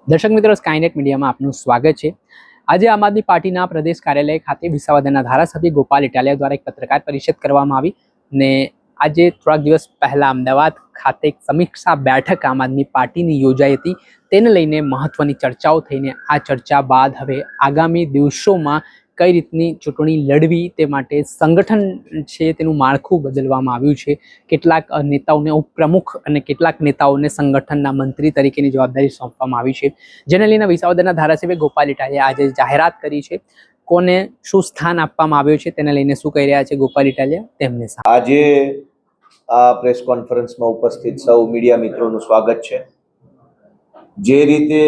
દર્શક મિત્રો, સ્કાયનેટ મીડિયામાં આપનું સ્વાગત છે। આજે આમ આદમી પાર્ટીના પ્રદેશ કાર્યાલય ખાતે વિસાવદરના ધારાસભ્ય ગોપાલ ઇટાલિયા દ્વારા એક પત્રકાર પરિષદ કરવામાં આવી ને આજે થોડાક દિવસ પહેલા અમદાવાદ ખાતે એક સમીક્ષા બેઠક આમ આદમી પાર્ટીની યોજાઈ હતી। તેને લઈને મહત્વની ચર્ચાઓ થઈને આ ચર્ચા બાદ હવે આગામી દિવસોમાં કઈ રીતની ચૂંટણી લડવી તે માટે સંગઠન છે તેનું માળખું બદલવામાં આવ્યું છે। કેટલાક નેતાઓને ઉપપ્રમુખ અને કેટલાક નેતાઓને સંગઠનના મંત્રી તરીકેની જવાબદારી સોંપવામાં આવી છે, જેને લઈને વિસાવદરના ધારાસભ્ય ગોપાલ ઇટાલિયાએ આજે જાહેરાત કરી છે। કોને શું સ્થાન આપવામાં આવ્યું છે તેને લઈને શું કહી રહ્યા છે ગોપાલ ઇટાલિયા, તેમને આજે આ પ્રેસ કોન્ફરન્સમાં ઉપસ્થિત સૌ મીડિયા મિત્રોનું સ્વાગત છે। જે રીતે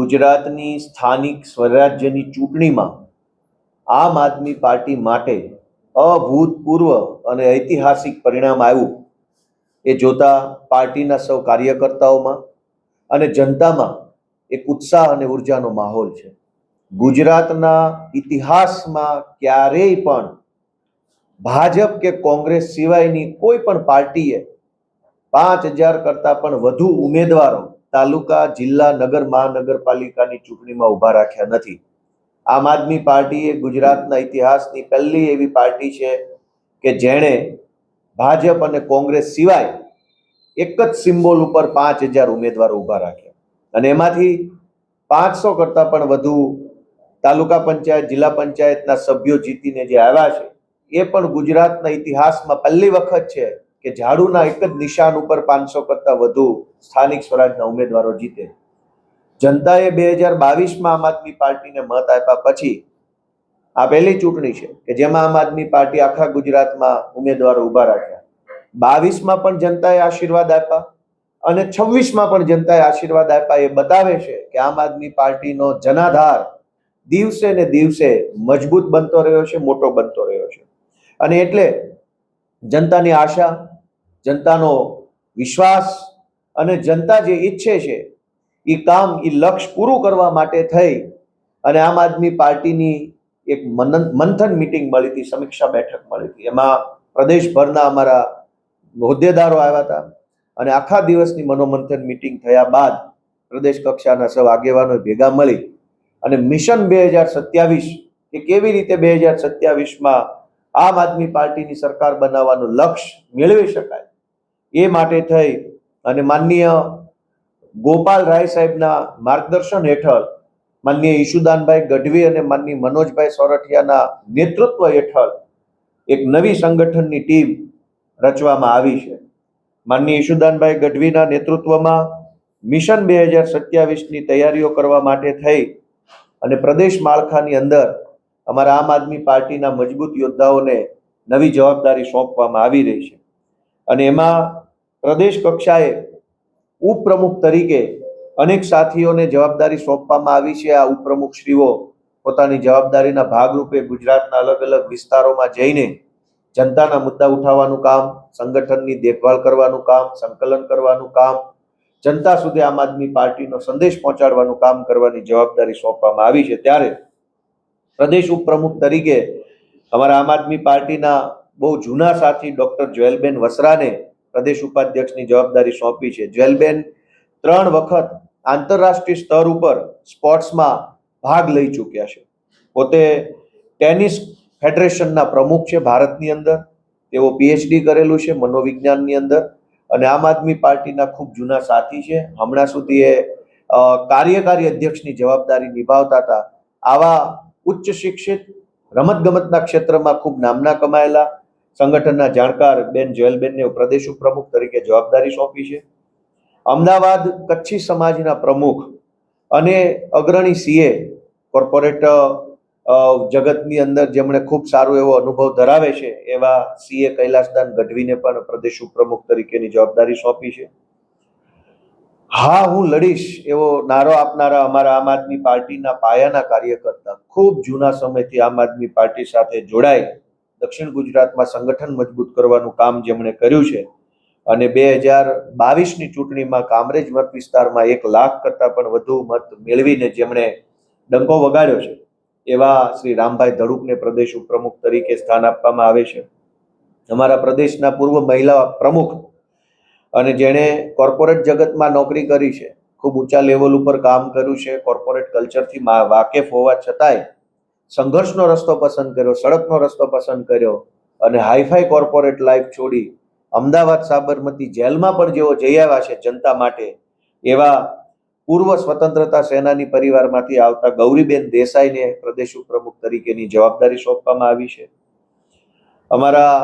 ગુજરાતની સ્થાનિક સ્વરાજ્યની ચૂંટણીમાં આમ આદમી પાર્ટી માટે અભૂતપૂર્વ અને ઐતિહાસિક પરિણામ આવ્યું, એ જોતા પાર્ટીના સૌ કાર્યકર્તાઓમાં અને જનતામાં એક ઉત્સાહ અને ઉર્જાનો માહોલ છે। ગુજરાતના ઇતિહાસમાં ક્યારેય પણ ભાજપ કે કોંગ્રેસ સિવાયની કોઈ પણ પાર્ટીએ 5000 કરતા પણ વધુ ઉમેદવારો તાલુકા, જિલ્લા, નગર, મહાનગરપાલિકાની ચૂંટણીમાં ઊભા રાખ્યા નથી। આમ આદમી પાર્ટી એ ગુજરાતના ઇતિહાસની પહેલી એવી પાર્ટી છે કે જેણે ભાજપ અને કોંગ્રેસ સિવાય એક જ સિમ્બોલ ઉપર 5000 ઉમેદવારો ઊભા રાખ્યા અને એમાંથી 500 કરતા પણ વધુ તાલુકા પંચાયત, જિલ્લા પંચાયતના સભ્યો જીતીને જે આવ્યા છે, એ પણ ગુજરાતના ઇતિહાસમાં પહેલી વખત છે કે ઝાડુના એક જ નિશાન ઉપર 500 કરતા વધુ સ્થાનિક સ્વરાજના ઉમેદવારો જીતે। જનતાએ 2022માં આમ આદમી પાર્ટીને મત આપ્યા પછી આ પહેલી ચૂંટણી છે કે જેમાં આમ આદમી પાર્ટી આખા ગુજરાતમાં ઉમેદવારો ઊભા રાખ્યા। 22માં પણ જનતાએ આશીર્વાદ આપ્યા અને 26માં પણ જનતાએ આશીર્વાદ આપ્યા। એ બતાવે છે કે આમ આદમી પાર્ટીનો જનાધાર દિવસે ને દિવસે મજબૂત બનતો રહ્યો છે, મોટો બનતો રહ્યો છે અને એટલે જનતાની આશા, જનતાનો વિશ્વાસ અને જનતા જે ઈચ્છે છે એ કામ, એ લક્ષ્ય પૂરું કરવા માટે થઈ અને આમ આદમી પાર્ટીની એક મંથન મીટિંગ મળી હતી, સમીક્ષા બેઠક મળી હતી। એમાં પ્રદેશભરના અમારા હોદ્દેદારો આવ્યા હતા અને આખા દિવસની મનોમંથન મીટિંગ થયા બાદ પ્રદેશ કક્ષાના સૌ આગેવાનો ભેગા મળી અને મિશન 2027 કે કેવી રીતે 2027માં આમ આદમી પાર્ટીની સરકાર બનાવવાનું લક્ષ્ય મેળવી શકાય, એ માટે થઈ અને માનનીય ગોપાલ રાય સાહેબના માર્ગદર્શન હેઠળ, માનનીય ઈશુદાનભાઈ ગઢવી અને માનનીય મનોજભાઈ સોરઠિયાના નેતૃત્વ હેઠળ એક નવી સંગઠનની ટીમ રચવામાં આવી છે। માનનીય ઈશુદાનભાઈ ગઢવીના નેતૃત્વમાં મિશન 2027ની તૈયારીઓ કરવા માટે થઈ અને પ્રદેશ માળખાની અંદર અમારા આમ આદમી પાર્ટીના મજબૂત યોદ્ધાઓને નવી જવાબદારી સોંપવામાં આવી રહી છે અને એમાં પ્રદેશ કક્ષાએ ઉપપ્રમુખ તરીકે અનેક સાથીઓને જવાબદારી સોંપવામાં આવી છે। આ ઉપપ્રમુખશ્રીઓ પોતાની જવાબદારીના ભાગરૂપે ગુજરાતના અલગ અલગ વિસ્તારોમાં જઈને જનતાના મુદ્દા ઉઠાવવાનું કામ, સંગઠનની દેખભાળ કરવાનું કામ, સંકલન કરવાનું કામ, જનતા સુધી આમ આદમી પાર્ટીનો સંદેશ પહોંચાડવાનું કામ કરવાની જવાબદારી સોંપવામાં આવી છે। ત્યારે પ્રદેશ ઉપપ્રમુખ તરીકે અમારા આમ આદમી પાર્ટીના બહુ જૂના સાથી ડોક્ટર જ્વેલબેન વસરાને પ્રદેશ ઉપાધ્યક્ષની જવાબદારી સોંપી છે। જ્વેલબેન 3 વખત આંતરરાષ્ટ્રીય સ્તર ઉપર સ્પોર્ટ્સમાં ભાગ લઈ ચૂક્યા છે। પોતે ટેનિસ ફેડરેશનના પ્રમુખ છે ભારતની અંદર। તેઓ પીએચડી કરેલું છે મનોવિજ્ઞાનની અંદર અને આમ આદમી પાર્ટીના ખૂબ જૂના સાથી છે। હમણાં સુધી એ કાર્યકારી અધ્યક્ષની જવાબદારી નિભાવતા હતા। આવા ઉચ્ચ શિક્ષિત, રમતગમતના ક્ષેત્રમાં ખૂબ નામના કમાયેલા સંગઠનના જાણકાર બેન જ્વેલબેનને પ્રદેશ ઉપપ્રમુખ તરીકે જવાબદારી સોંપી છે। અમદાવાદ કચ્છી સમાજના પ્રમુખ અને અગ્રણી સીએ, કોર્પોરેટ જગતની અંદર જેમણે ખૂબ સારો એવો અનુભવ ધરાવે છે એવા સીએ કૈલાસદાન ગઢવીને પણ પ્રદેશ ઉપપ્રમુખ તરીકેની જવાબદારી સોંપી છે। હા, હું લડીશ એવો નારો આપનારા અમારા આમ આદમી પાર્ટીના પાયાના કાર્યકર્તા, ખૂબ જૂના સમયથી આમ આદમી પાર્ટી સાથે જોડાઈ દક્ષિણ ગુજરાતમાં સંગઠન મજબૂત કરવાનું કામ જેમણે કર્યું છે અને 2022ની ચૂંટણીમાં કામરેજ મત વિસ્તારમાં 1 લાખ કરતા પણ વધુ મત મેળવીને જેમણે ડંકો વગાડ્યો છે એવા શ્રી રામભાઈ ધડુકને પ્રદેશ ઉપપ્રમુખ તરીકે સ્થાન આપવામાં આવે છે। અમારા પ્રદેશના પૂર્વ મહિલા પ્રમુખ અને જેણે કોર્પોરેટ જગતમાં નોકરી કરી છે, ખૂબ ઊંચા લેવલ ઉપર કામ કર્યું છે, કોર્પોરેટ કલ્ચરથી વાકેફ હોવા છતાંય સંઘર્ષનો રસ્તો પસંદ કર્યો, સડકનો રસ્તો પસંદ કર્યો અને હાઈફાઈ કોર્પોરેટ લાઈફ છોડી અમદાવાદ સાબરમતી જેલમાં પણ જેઓ જઈ આવ્યા છે જનતા માટે, એવા પૂર્વ સ્વતંત્રતા સેનાની પરિવારમાંથી આવતા ગૌરીબેન દેસાઈને પ્રદેશ ઉપપ્રમુખ તરીકેની જવાબદારી સોંપવામાં આવી છે. અમારા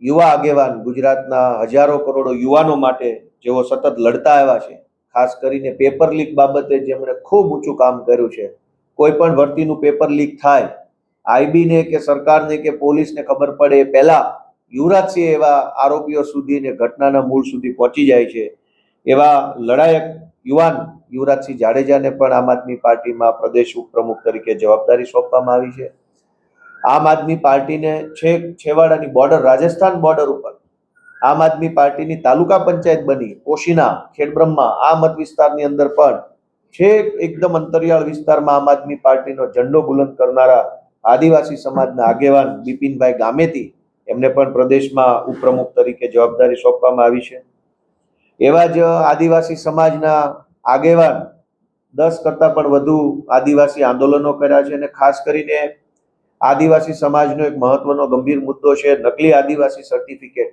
યુવા આગેવાન, ગુજરાતના હજારો કરોડો યુવાનો માટે જેઓ સતત લડતા આવ્યા છે, ખાસ કરીને પેપર લીક બાબતે જેમણે ખૂબ ઊંચું કામ કર્યું છે. કોઈ પણ ભરતીનું પેપર લીક થાય, આઈબીને કે સરકારને કે પોલીસને ખબર પડે એ પહેલા યુવરાજસિંહ એવા આરોપીઓ સુધી ને ઘટનાના મૂળ સુધી પહોંચી જાય છે. એવા લડાયક યુવાન યુવરાજસિંહ જાડેજાને પણ આમ આદમી પાર્ટીમાં પ્રદેશ ઉપપ્રમુખ તરીકે જવાબદારી સોંપવામાં આવી છે. આમ આદમી પાર્ટીને છેક છેવાડાની બોર્ડર, રાજસ્થાન બોર્ડર ઉપર આમ આદમી પાર્ટીની તાલુકા પંચાયત બની, કોશીના, ખેડબ્રહ્મા આ મત વિસ્તારની અંદર પણ છેક એકદમ અંતરિયાળ વિસ્તારમાં આમ આદમી પાર્ટીનો ઝંડો બુલંદ કરનારા આદિવાસી સમાજના આગેવાન બિપિનભાઈ ગામેતી, એમને પણ પ્રદેશમાં ઉપપ્રમુખ તરીકે જવાબદારી સોંપવામાં આવી છે. એવા જ આદિવાસી સમાજના આગેવાન 10 કરતાં પણ વધુ આદિવાસી આંદોલનો કર્યા છે અને ખાસ કરીને આદિવાસી સમાજનો એક મહત્વનો ગંભીર મુદ્દો છે નકલી આદિવાસી સર્ટિફિકેટ.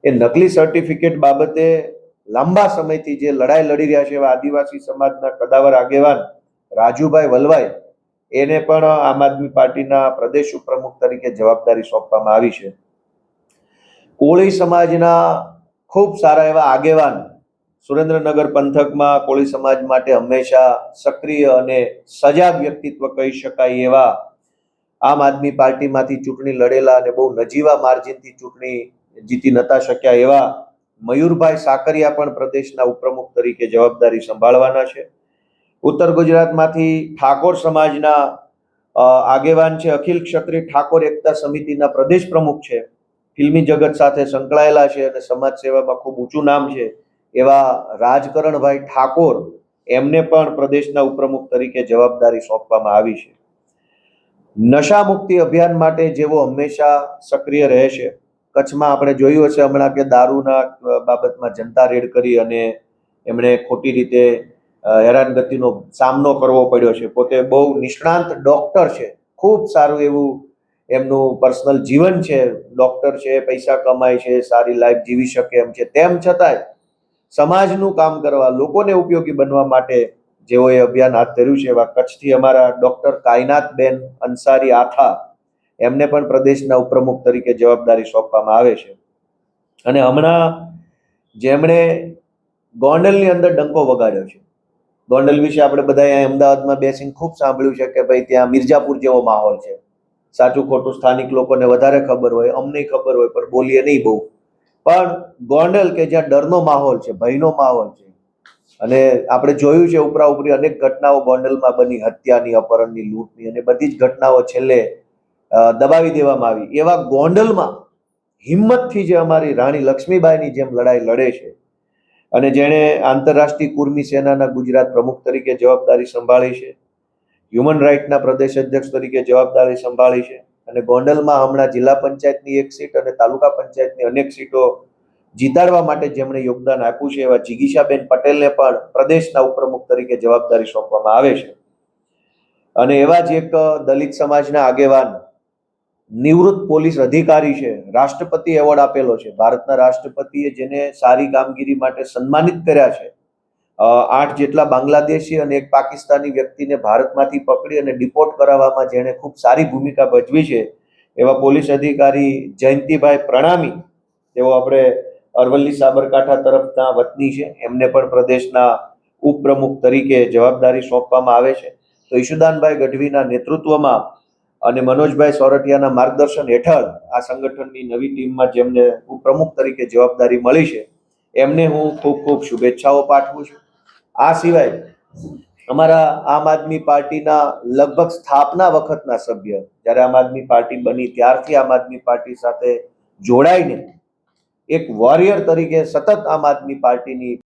એ નકલી સર્ટિફિકેટ બાબતે લાંબા સમયથી જે લડાઈ લડી રહ્યા છે એવા આદિવાસી સમાજના કદાવર આગેવાન રાજુભાઈ વલવાઈ, એને પણ આમ આદમી પાર્ટીના પ્રદેશ ઉપપ્રમુખ તરીકે જવાબદારી સોંપવામાં આવી છે. કોળી સમાજના ખૂબ સારા એવા આગેવાન, સુરેન્દ્રનગર પંથકમાં કોળી સમાજ માટે હંમેશા સક્રિય અને સજાગ વ્યક્તિત્વ કહી શકાય એવા આમ આદમી પાર્ટીમાંથી ચૂંટણી લડેલા અને બહુ નજીવા માર્જિનથી ચૂંટણી જીતી નતા શક્યા એવા મયુરભાઈ સાકરિયા પણ પ્રદેશના ઉપપ્રમુખ તરીકે જવાબદારી સંભાળવાના છે. ઉત્તર ગુજરાતમાંથી ઠાકોર સમાજના આગેવાન છે, અખિલ ક્ષત્રિય ઠાકોર એકતા સમિતિના પ્રદેશ પ્રમુખ છે, ફિલ્મી જગત સાથે સંકળાયેલા છે અને સમાજ સેવામાં ખૂબ ઊંચું નામ છે એવા રાજકરણભાઈ ઠાકોર, એમને પણ પ્રદેશના ઉપપ્રમુખ તરીકે જવાબદારી સોંપવામાં આવી છે. નશા મુક્તિ અભિયાન માટે જેઓ હંમેશા સક્રિય રહે છે, કચ્છમાં આપણે જોયું હશે હમણાં કે દારૂના બાબતમાં જનતા રેડ કરી અને એમણે ખોટી રીતે હેરાનગતિનો સામનો કરવો પડ્યો છે. પોતે બહુ નિષ્ણાંત ડોક્ટર છે, ખૂબ સારું એવું એમનું પર્સનલ જીવન છે, ડોક્ટર છે, પૈસા કમાય છે, સારી લાઈફ જીવી શકે એમ છે, તેમ છતાંય સમાજનું કામ કરવા, લોકોને ઉપયોગી બનવા માટે જેઓએ અભિયાન હાથ ધર્યું છે એવા કચ્છથી અમારા ડોક્ટર કાયનાતબેન અંસારી આથા, એમને પણ પ્રદેશના ઉપપ્રમુખ તરીકે જવાબદારી સોંપવામાં આવે છે. અને હમણાં જેમણે ગોંડલની અંદર ડંકો વગાડ્યો છે, ગોંડલ વિશે આપણે બધા અહીંયા અમદાવાદમાં બેસીને ખૂબ સાંભળ્યું છે કે ભાઈ ત્યાં મિર્જાપુર જેવો માહોલ છે. સાચું ખોટું સ્થાનિક લોકોને વધારે ખબર હોય, અમને ખબર હોય, પણ બોલીએ નહીં બહુ. પણ ગોંડલ કે જ્યાં ડરનો માહોલ છે, ભયનો માહોલ છે, અને આપણે જોયું છે ઉપરા ઉપરી અનેક ઘટનાઓ ગોંડલમાં બની, હત્યાની, અપહરણની, લૂંટની, અને બધી જ ઘટનાઓ છેલ્લે દબાવી દેવામાં આવી. એવા ગોંડલમાં હિંમતથી જે અમારી રાણી લક્ષ્મીબાઈની જેમ લડાઈ લડે છે અને જેણે આંતરરાષ્ટ્રીય કુર્મી સેનાના ગુજરાત પ્રમુખ તરીકે જવાબદારી સંભાળી છે, હ્યુમન રાઇટના પ્રદેશ અધ્યક્ષ તરીકે જવાબદારી સંભાળી છે, અને ગોંડલમાં હમણાં જિલ્લા પંચાયતની 1 સીટ અને તાલુકા પંચાયતની અનેક સીટો જીતાડવા માટે જેમણે યોગદાન આપ્યું છે એવા જિગીશાબેન પટેલને પણ પ્રદેશના ઉપપ્રમુખ તરીકે જવાબદારી સોંપવામાં આવે છે. અને એવા જ એક દલિત સમાજના આગેવાન, નિવૃત્ત પોલીસ અધિકારી છે, રાષ્ટ્રપતિ એવોર્ડ આપેલો છે, ભારતના રાષ્ટ્રપતિએ જેને સારી કામગીરી માટે સન્માનિત કર્યા છે. 8 જેટલા બાંગ્લાદેશી અને એક પાકિસ્તાની વ્યક્તિને ભારતમાંથી પકડી અને ડિપોર્ટ કરાવવામાં જેણે ખૂબ સારી ભૂમિકા ભજવી છે એવા પોલીસ અધિકારી જયંતિભાઈ પ્રણામી, તેઓ આપણે અરવલ્લી સાબરકાંઠા તરફના વતની છે, એમને પણ પ્રદેશના ઉપપ્રમુખ તરીકે જવાબદારી સોંપવામાં આવે છે. તો ઈશુદાનભાઈ ગઢવીના નેતૃત્વમાં અને મનોજભાઈ સોરઠિયાના માર્ગદર્શન હેઠળ આ સંગઠનની નવી ટીમમાં જેમને ઉપપ્રમુખ તરીકે જવાબદારી મળી છે, એમને હું ખૂબ ખૂબ શુભેચ્છાઓ પાઠવું છું. આ સિવાય અમારા આમ આદમી પાર્ટીના લગભગ સ્થાપના વખતના સભ્ય, જ્યારે આમ આદમી પાર્ટી બની ત્યારથી આમ આદમી પાર્ટી સાથે જોડાઈને એક વોરિયર તરીકે સતત આમ આદમી પાર્ટીની